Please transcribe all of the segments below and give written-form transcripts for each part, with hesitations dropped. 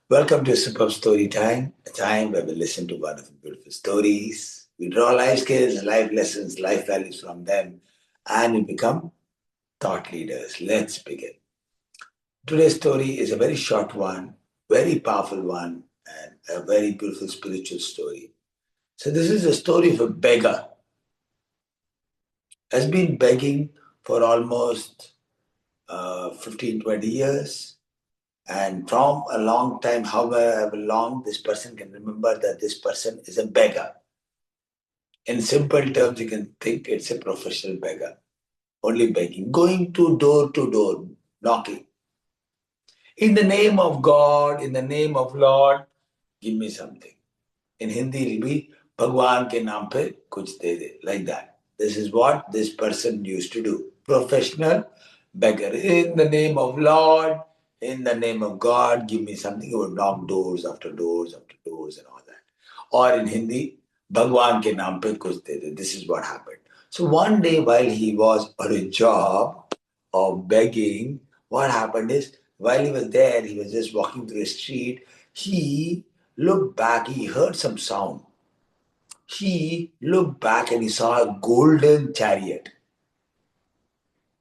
Welcome to Superb Story Time, a time where we listen to wonderful, beautiful stories. We draw life skills, life lessons, life values from them, and we become thought leaders. Let's begin. Today's story is a very short one, very powerful one, and a very beautiful spiritual story. So, this is a story of a beggar has been begging for almost 15, 20 years. And from a long time, however long this person can remember that this person is a beggar. In simple terms, you can think it's a professional beggar, only begging, going to door, knocking. In the name of God, in the name of Lord, give me something. In Hindi, it'll be Bhagwan ke naam pe kuch de de, like that. This is what this person used to do. Professional beggar. In the name of Lord, in the name of God, give me something. He would knock doors after doors after doors and all that. Or in Hindi, Bhagwan ke naam pe kuch de de. This is what happened. So one day while he was on a job of begging, what happened is while he was there, he was just walking through the street. He looked back, he heard some sound. He looked back and he saw a golden chariot.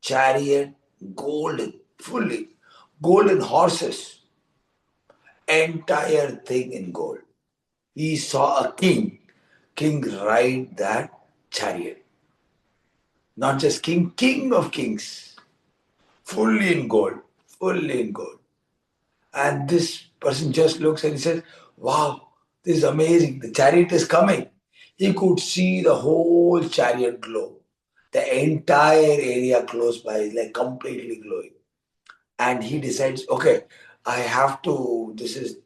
Chariot, golden, fully, golden horses, entire thing in gold. He saw a king ride that chariot. Not just king, king of kings, fully in gold, fully in gold. And this person just looks and he says, wow, this is amazing. The chariot is coming. He could see the whole chariot glow. The entire area close by is like completely glowing. And he decides, okay, I have to, this is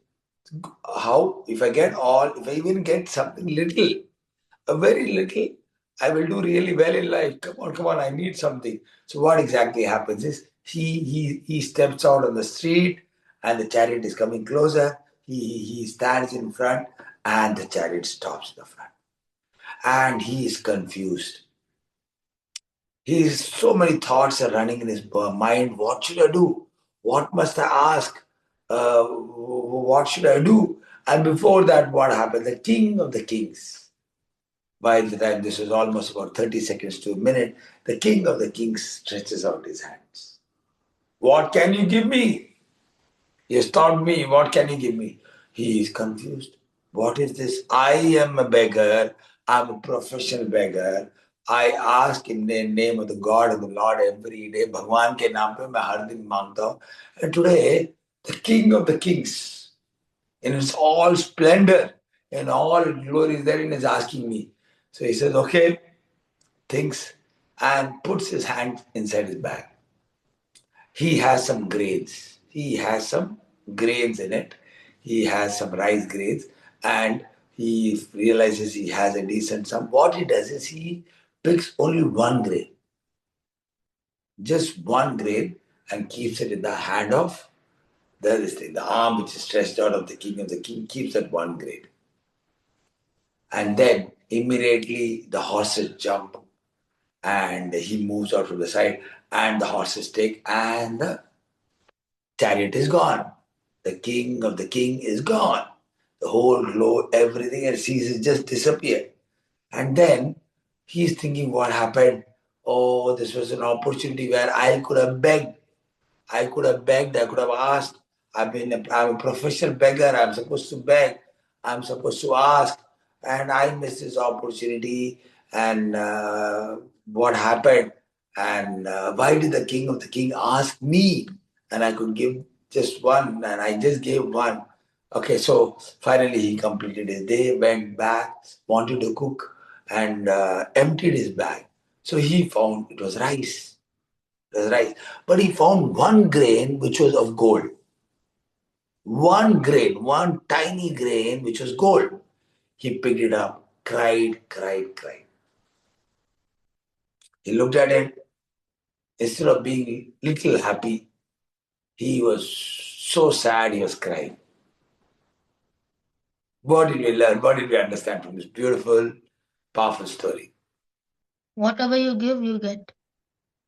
how, if I get all, if I even get something little, a very little, I will do really well in life. Come on, I need something. So what exactly happens is he steps out on the street and the chariot is coming closer. He stands in front and the chariot stops in the front. And he is confused. So many thoughts are running in his mind. What should I do? What must I ask? What should I do? And before that, what happened? The king of the kings. By the time this was almost about 30 seconds to a minute, the king of the kings stretches out his hands. What can you give me? He has taught me. What can you give me? He is confused. What is this? I am a beggar. I'm a professional beggar. I ask in the name of the God and the Lord every day. Bhagwan ke naam pe main har din mangta hu. And today, the king of the kings, in its all splendor and all glory is therein, is asking me. So he says, okay, thinks, and puts his hand inside his bag. He has some grains. He has some grains in it. He has some rice grains, and he realizes he has a decent sum. What he does is he picks only one grain, just one grain, and keeps it in the hand of this thing, the arm which is stretched out of the king, and the king keeps that one grain. And then immediately the horses jump and he moves out from the side, and the horses take, and the chariot is gone. The king of the king is gone. The whole glow, everything and ceases just disappear. And then he's thinking, what happened? Oh, this was an opportunity where I could have begged. I could have begged, I could have asked. I'm a professional beggar. I'm supposed to beg. I'm supposed to ask. And I missed this opportunity. And what happened? And why did the king of the king ask me? And I could give just one, and I just gave one. Okay, so finally he completed his day, went back, wanted to cook, and emptied his bag. So he found it was rice. It was rice. But he found one grain which was of gold. One grain, one tiny grain which was gold. He picked it up, cried. He looked at it. Instead of being little happy, he was so sad he was crying. What did we learn? What did we understand from this beautiful, powerful story? Whatever you give, you get.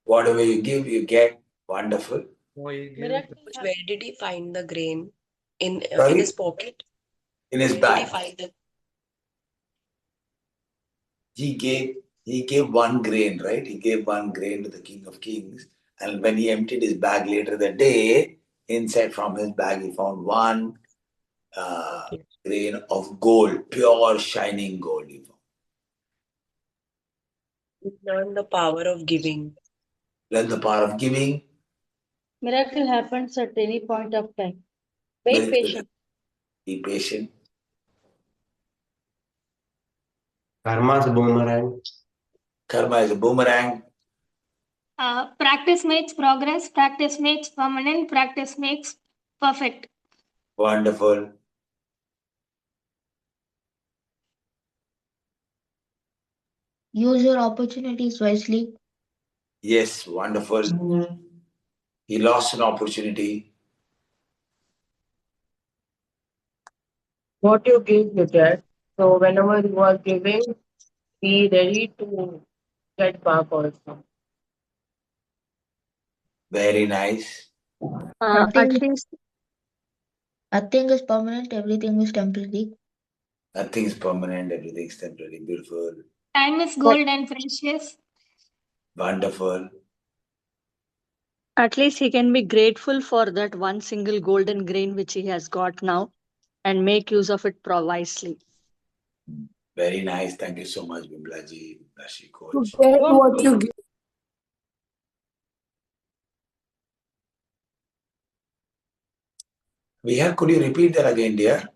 Whatever you give, you get. Wonderful. Miraculous. Where did he find the grain? in his pocket. In his bag. He gave 1 grain, right? He gave 1 grain to the King of Kings. And when he emptied his bag later that day, inside from his bag he found 1 grain of gold, pure shining gold. He learn the power of giving. Learn the power of giving. Miracle happens at any point of time. Wait patient. Be patient. Karma is a boomerang. Karma is a boomerang. Practice makes progress, practice makes permanent, practice makes perfect. Wonderful. Use your opportunities wisely. Yes, wonderful. He lost an opportunity. What you give, you get. So whenever you are giving, be ready to get back also. Very nice. Nothing is permanent, everything is temporary. Nothing is permanent, everything is temporary. Beautiful. Time is gold and precious. Wonderful. At least he can be grateful for that one single golden grain which he has got now and make use of it wisely. Very nice. Thank you so much, Bimlaji, Rashi You coach. get what you give. Could you repeat that again, dear?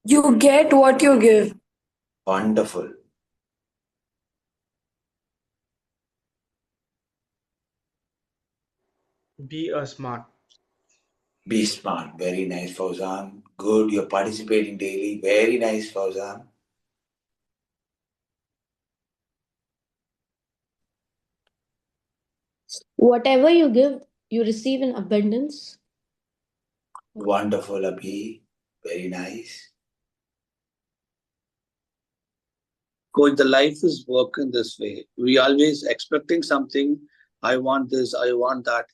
You get what you give. Wonderful. Be a smart. Be smart. Very nice, Fauzan. Good. You're participating daily. Very nice, Fauzan. Whatever you give, you receive in abundance. Wonderful, Abhi. Very nice. Coach, the life is working this way. We always expecting something. I want this, I want that.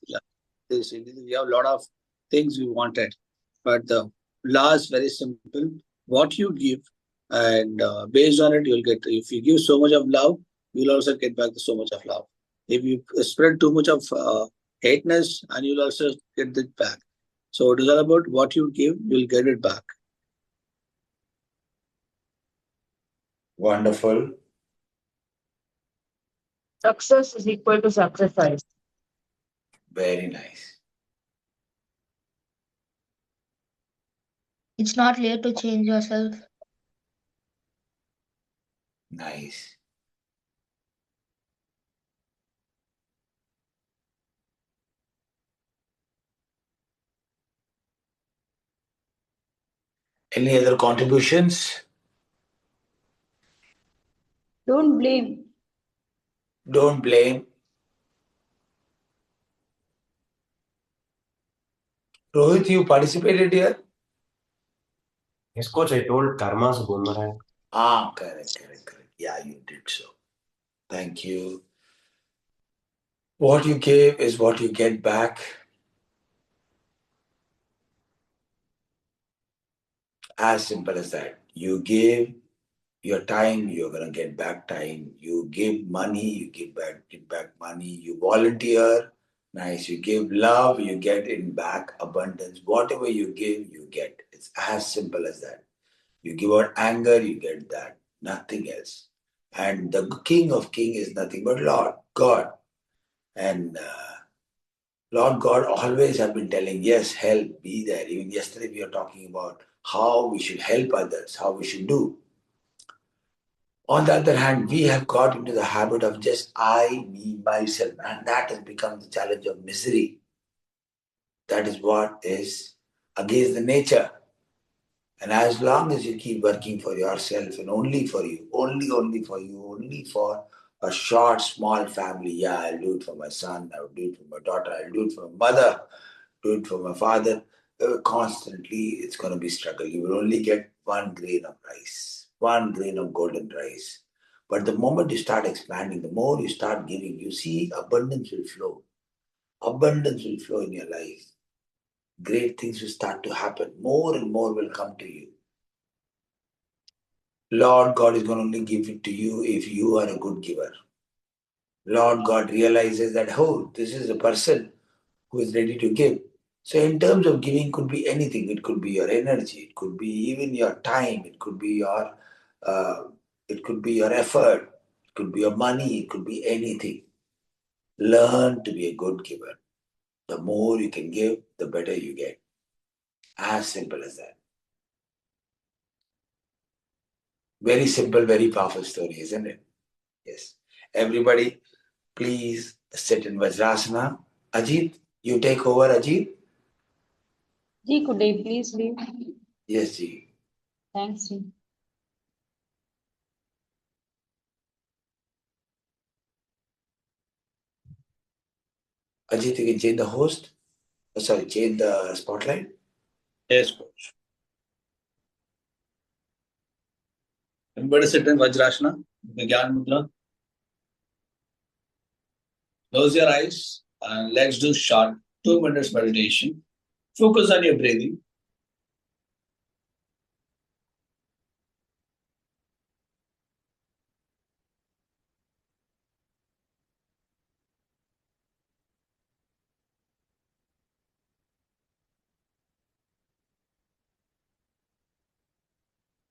This. We have a lot of things we wanted. But the law is very simple. What you give, and based on it, you'll get. If you give so much of love, you'll also get back so much of love. If you spread too much of hateness, and you'll also get it back. So it is all about what you give, you'll get it back. Wonderful. Success is equal to sacrifice. Very nice. It's not late to change yourself. Nice. Any other contributions? Don't blame. Don't blame. Rohit, you participated here? Yes, coach, I told karma is a boomerang. Correct. Yeah, you did so. Thank you. What you give is what you get back. As simple as that. You give your time, you're gonna get back time. You give money, you get back money. You volunteer, nice. You give love, you get in back abundance. Whatever you give, you get. It's as simple as that. You give out anger, you get that. Nothing else. And the King of Kings is nothing but Lord God. And Lord God always have been telling, yes, help, be there. Even yesterday we were talking about how we should help others, how we should do. On the other hand, we have got into the habit of just I, me, myself, and that has become the challenge of misery. That is what is against the nature. And as long as you keep working for yourself and only for you, only for you, only for a short, small family, yeah, I'll do it for my son, I'll do it for my daughter, I'll do it for my mother, do it for my father. Constantly, it's going to be struggle. You will only get 1 grain of rice, 1 grain of golden rice. But the moment you start expanding, the more you start giving, you see abundance will flow. Abundance will flow in your life. great things will start to happen. More and more will come to you. Lord God is going to only give it to you if you are a good giver. Lord God realizes that, oh, this is a person who is ready to give. So in terms of giving could be anything. It could be your energy. It could be even your time. It could be your effort. It could be your money. It could be anything. Learn to be a good giver. The more you can give, the better you get. As simple as that. Very simple, very powerful story, isn't it? Yes. Everybody, please sit in Vajrasana. Ajit, you take over, Ajit. Ji, could I please leave? Yes, Ji. Thanks, Ji. Ajit, you can change the host. Sorry, change the spotlight. Yes, coach. Everybody sit in Vajrasana, Beggar Mudra. Close your eyes and let's do short 2 minutes meditation. Focus on your breathing.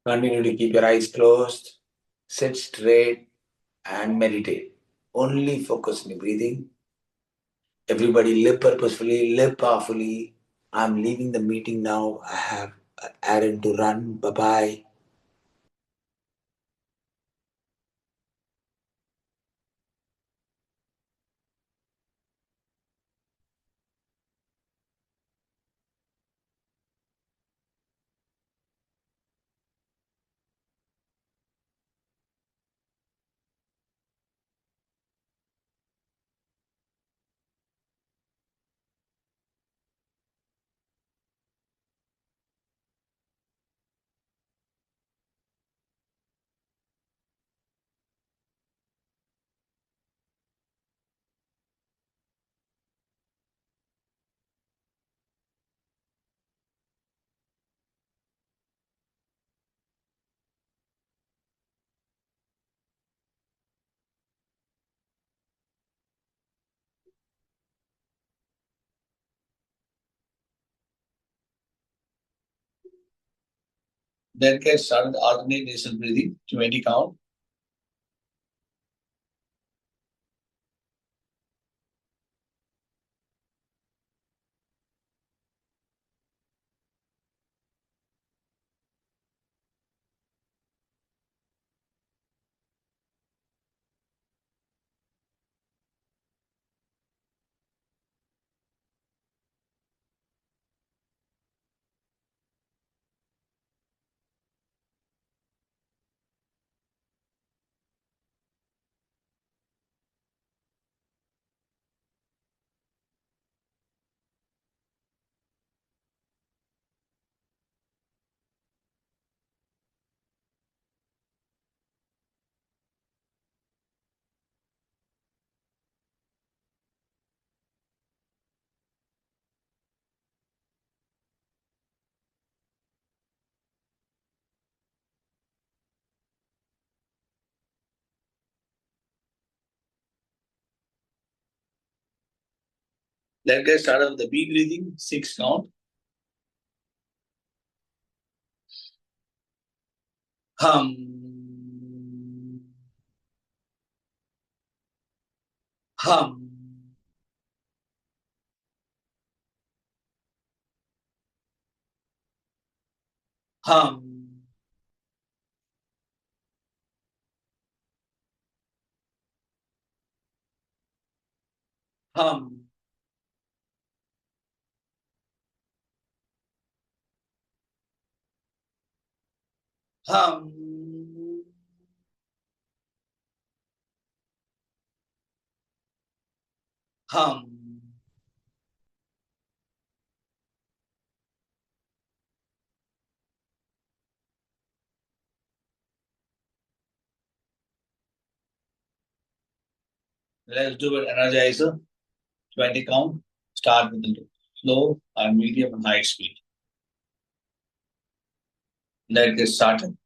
Continue to keep your eyes closed. Sit straight and meditate. Only focus on your breathing. Everybody live purposefully, live powerfully. I'm leaving the meeting now. I have an errand to run. Bye-bye. Then get started alternate nasal breathing, 20 count. Let's get started with the deep breathing, 6 count. Hum. Hum. Hum. Hum. Hum. Hum. Let's do it energizer, 20 count. Start with the slow and medium and high speed. Let's get started.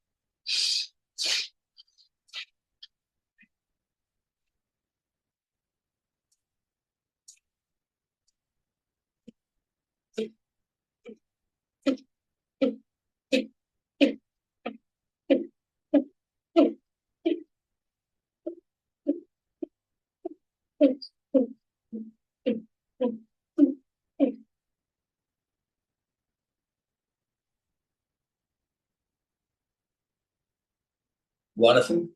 Wonderful.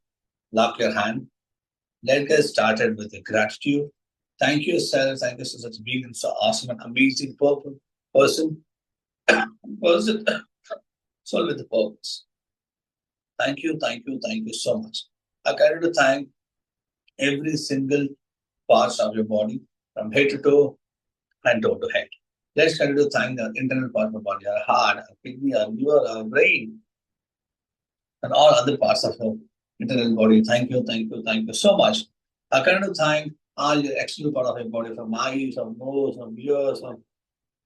Lock your hand. Let's get started with the gratitude. Thank you, yourself. Thank you for such being so awesome and amazing person. Person. Soul with a purpose. Thank you, thank you, thank you so much. I kind to thank every single part of your body, from head to toe and toe to head. Let's continue to thank the internal part of the body, our heart, our kidney, our liver, our brain, and all other parts of our internal body. Thank you, thank you, thank you so much. I kind to thank all your external part of your body, from eyes, from nose, from ears, from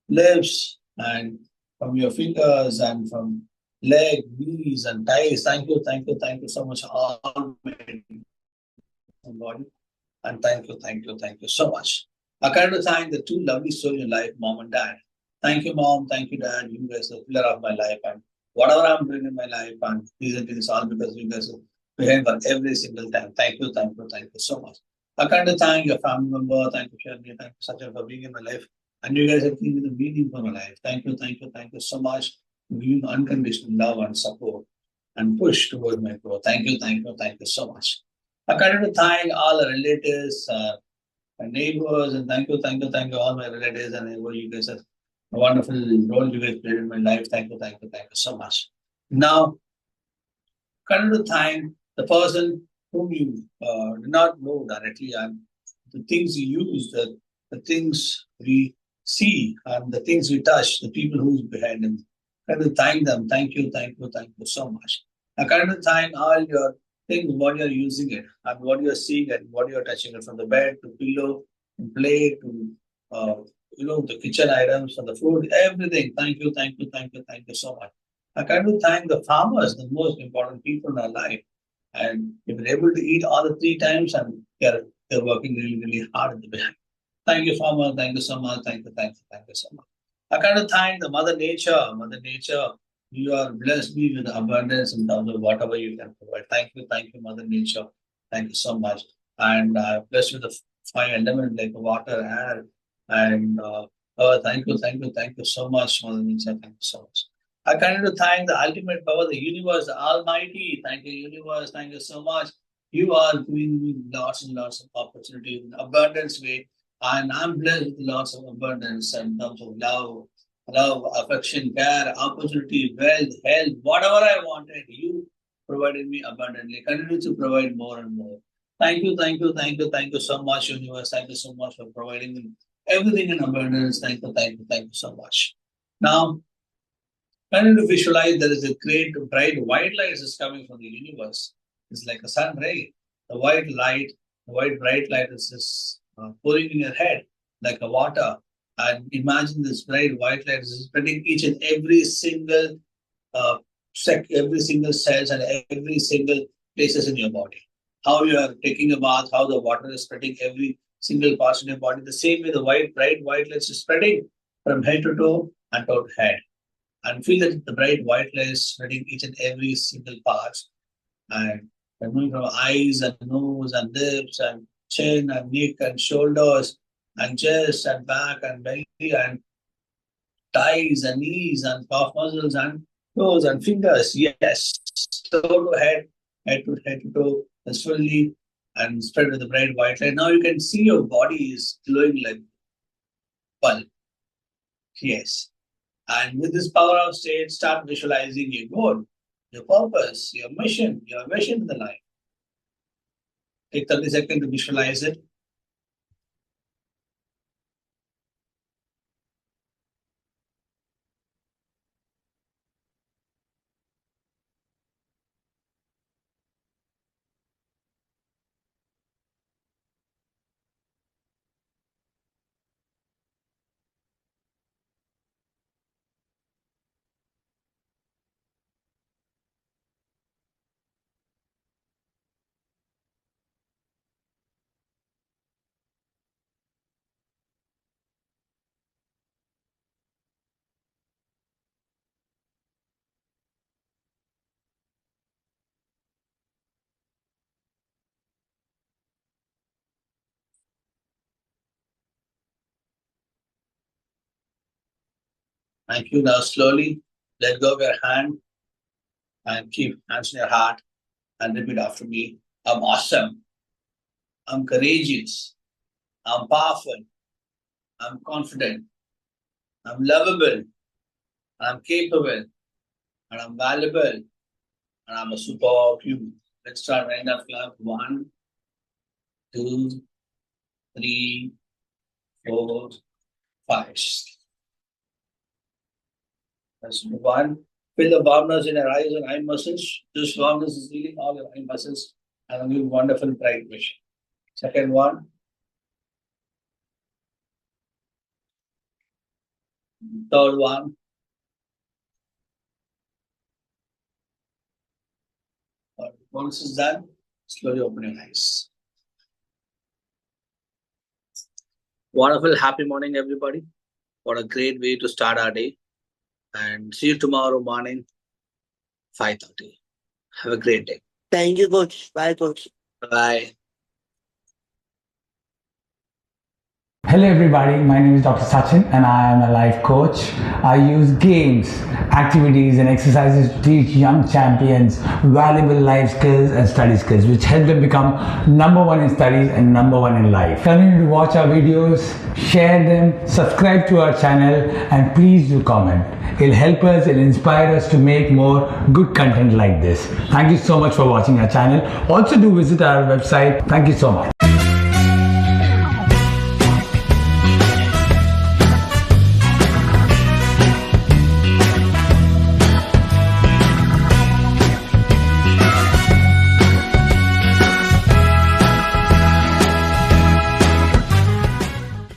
lips, and from your fingers, and from leg, knees, and thighs. Thank you so much, all my body. And thank you so much. I kind to thank the two lovely souls in life, mom and dad. Thank you, mom. Thank you, dad. You guys are the pillar of my life. And whatever I'm doing in my life, and these are things all because you guys are behind for every single time. Thank you so much. I kind to thank your family member. Thank you, Sharmi. Thank you, Sachin, for being in my life. And you guys are giving me the meaning for my life. Thank you so much for giving unconditional love and support and push towards my growth. Thank you so much. I kind to thank all the relatives, my neighbors, and thank you, all my relatives and neighbors. You guys have a wonderful role you guys played in my life. Thank you so much. Now, kind to thank the person whom you do not know directly, and the things you use, the things we see, and the things we touch, the people who's behind them. Kind to thank them. Thank you so much. I kind to thank all your things, what you're using it, and what you're seeing and what you're touching it, from the bed to pillow, to plate to the kitchen items, from the food, everything. Thank you so much. I kind to thank the farmers, the most important people in our life. And if they're able to eat all the three times, and they're working really hard at the behind. Thank you, farmer. Thank you so much. Thank you so much. I kind of thank the Mother Nature. Mother Nature, you are blessed me with abundance in terms of whatever you can provide. Thank you, Mother Nature. Thank you so much. And blessed with the five elements like water, air, and thank you so much, Mother Nature. Thank you so much. I kind of thank the ultimate power, the universe, the Almighty. Thank you, universe. Thank you so much. You are giving me lots and lots of opportunities in abundance way, and I'm blessed with lots of abundance in terms of love, affection, care, opportunity, wealth, health, whatever I wanted. You provided me abundantly. Continue to provide more and more. Thank you so much, universe. Thank you so much for providing me everything in abundance. Thank you so much. Now, trying to visualize there is a great bright white light is coming from the universe. It's like a sun ray. The white light, the white bright light is just pouring in your head like a water. And imagine this bright white light is spreading each and every single every single cells and every single places in your body. How you are taking a bath, how the water is spreading every single part in your body. The same way the bright white light is spreading from head to toe and toe to head, and feel that the bright white light is spreading each and every single part, and moving from eyes and nose and lips and chin and neck and shoulders and chest and back and belly and thighs and knees and calf muscles and toes and fingers. Yes, toe to head to toe, is fully and spread with the bright white light. Now you can see your body is glowing like bulb. Yes. And with this power of state, start visualizing your goal, your purpose, your mission in the life. Take 30 seconds to visualize it. Thank you. Now slowly let go of your hand and keep hands in your heart and repeat after me. I'm awesome. I'm courageous. I'm powerful. I'm confident. I'm lovable. I'm capable. And I'm valuable. And I'm a superhuman. Let's start right now. 1, 2, 3, 4, 5. That's 1. Feel the warmness in your eyes and eye muscles. This warmness is healing all your eye muscles and give wonderful bright vision. Second one. Third one. Once it's done, slowly open your eyes. Wonderful, happy morning, everybody. What a great way to start our day. And see you tomorrow morning, 5:30. Have a great day. Thank you, coach. Bye, coach. Bye. Hello everybody, my name is Dr. Sachin and I am a life coach. I use games, activities and exercises to teach young champions valuable life skills and study skills which help them become #1 in studies and #1 in life. Continue to watch our videos, share them, subscribe to our channel and please do comment. It'll help us, it'll inspire us to make more good content like this. Thank you so much for watching our channel. Also do visit our website. Thank you so much.